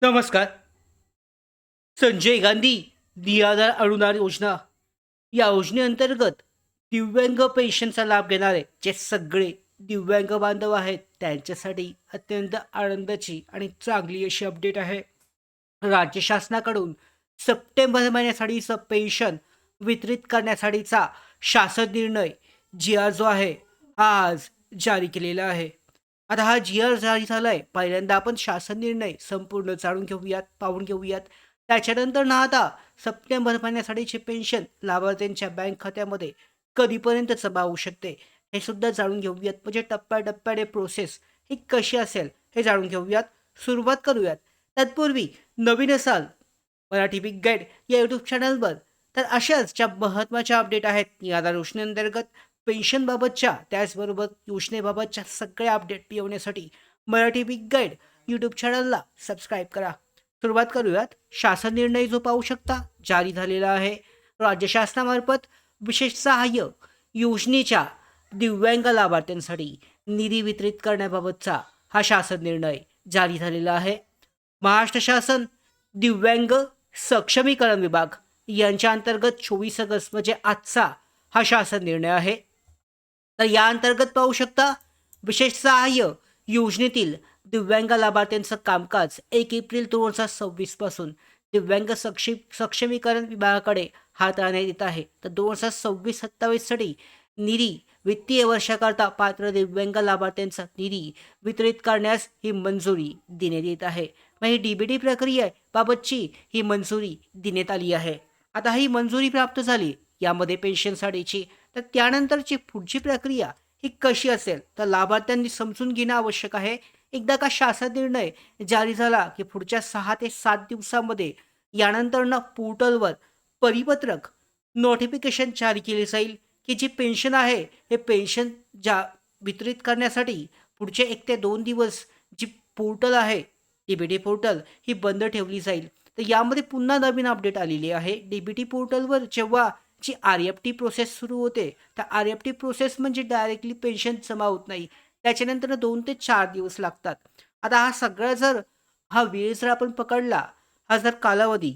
नमस्कार. संजय गांधी निराधार अनुदान योजना या योजनेअंतर्गत दिव्यांग पेन्शनचा लाभ घेणारे जे सगळे दिव्यांग बांधव आहेत त्यांच्यासाठी अत्यंत आनंदाची आणि चांगली अशी अपडेट आहे. राज्य शासनाकडून सप्टेंबर महिन्यासाठीचं पेन्शन वितरित करण्यासाठीचा शासन निर्णय जी आर जो आहे हा आज जारी केलेला आहे. आता हा जी आर जारी झालाय, पहिल्यांदा आपण शासन निर्णय संपूर्ण जाणून घेऊयात, पाहून घेऊयात. त्याच्यानंतर ना आता सप्टेंबर महिन्यासाठीची पेन्शन लाभार्थ्यांच्या बँक खात्यामध्ये कधीपर्यंत जमा होऊ शकते हे सुद्धा जाणून घेऊयात. म्हणजे टप्प्याटप्प्याने प्रोसेस ही कशी असेल हे जाणून घेऊयात. सुरुवात करूयात. तत्पूर्वी नवीन असाल मराठी बिग गाईड या यूट्यूब चॅनलवर, तर अशाच ज्या महत्त्वाच्या अपडेट आहेत निराधार योजनेअंतर्गत पेन्शनबाबतच्या, त्याचबरोबर योजनेबाबतच्या सगळ्या अपडेट मिळवण्यासाठी मराठी बिग गाईड यूट्यूब चॅनलला सबस्क्राईब करा. सुरुवात करूयात. शासन निर्णय जो पाहू शकता जारी झालेला आहे. राज्य शासनामार्फत विशेष सहाय्य योजनेच्या दिव्यांग लाभार्थ्यांसाठी निधी वितरित करण्याबाबतचा हा शासन निर्णय जारी झालेला आहे. महाराष्ट्र शासन दिव्यांग सक्षमीकरण विभाग यांच्या अंतर्गत 24 ऑगस्ट म्हणजे आजचा हा शासन निर्णय आहे. तर या अंतर्गत पाहू शकता विशेष सहाय्य योजनेतील दिव्यांग लाभार्थ्यांचं कामकाज 1 एप्रिल 2026 पासून दिव्यांग सक्षमीकरण विभागाकडे हाताळण्यात येत आहे. तर 2026-27 साठी निधी वित्तीय वर्षाकरता पात्र दिव्यांग लाभार्थ्यांचा निधी वितरित करण्यास ही मंजुरी देण्यात येत आहे. मग ही डीबीटी प्रक्रिया बाबतची ही मंजुरी देण्यात आली आहे. आता ही मंजुरी प्राप्त झाली यामध्ये पेन्शनसाठीची, तर त्यानंतरची पुढची प्रक्रिया ही कशी असेल तर लाभार्थ्यांनी समजून घेणं आवश्यक आहे. एकदा का शासन निर्णय जारी झाला की पुढच्या 6 ते 7 दिवसामध्ये यानंतर ना पोर्टलवर परिपत्रक नोटिफिकेशन जारी केले जाईल की जी पेन्शन आहे हे पेन्शन ज्या वितरित करण्यासाठी पुढचे 1 ते 2 दिवस जी पोर्टल आहे डीबीटी पोर्टल ही बंद ठेवली जाईल. तर यामध्ये पुन्हा नवीन अपडेट आलेली आहे. डीबीटी पोर्टलवर जेव्हा जी आर-एफ-टी प्रोसेस सुरू होते, तर आर-एफ-टी प्रोसेस म्हणजे डायरेक्टली पेन्शन जमा होत नाही. त्याच्यानंतर 2 ते 4 दिवस लागतात. आता हा वेळ जर आपण पकडला, हा जर कालावधी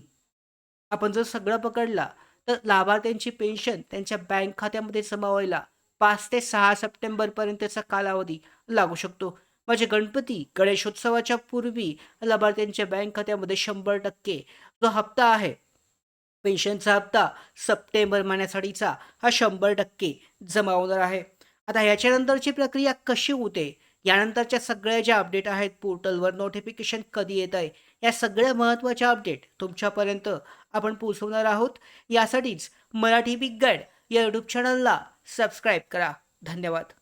आपण जर सगळं पकडला, तर लाभार्थ्यांची पेन्शन त्यांच्या बँक खात्यामध्ये जमा व्हायला 5 ते 6 सप्टेंबरपर्यंतचा कालावधी लागू शकतो. म्हणजे गणेशोत्सवाच्या पूर्वी लाभार्थ्यांच्या बँक खात्यामध्ये 100% जो हप्ता आहे, पेन्शनचा हप्ता सप्टेंबर महिन्यासाठीचा हा 100% जमा होणार आहे. आता याच्यानंतरची प्रक्रिया कशी होते? यानंतरच्या सगळ्या ज्या अपडेट आहेत पोर्टलवर नोटिफिकेशन कधी येत आहे, या सगळ्या महत्त्वाच्या अपडेट तुमच्यापर्यंत आपण पोहोचवणार आहोत. यासाठीच मराठी बिग गाईड या यूट्यूब चॅनलला सबस्क्राईब करा. धन्यवाद.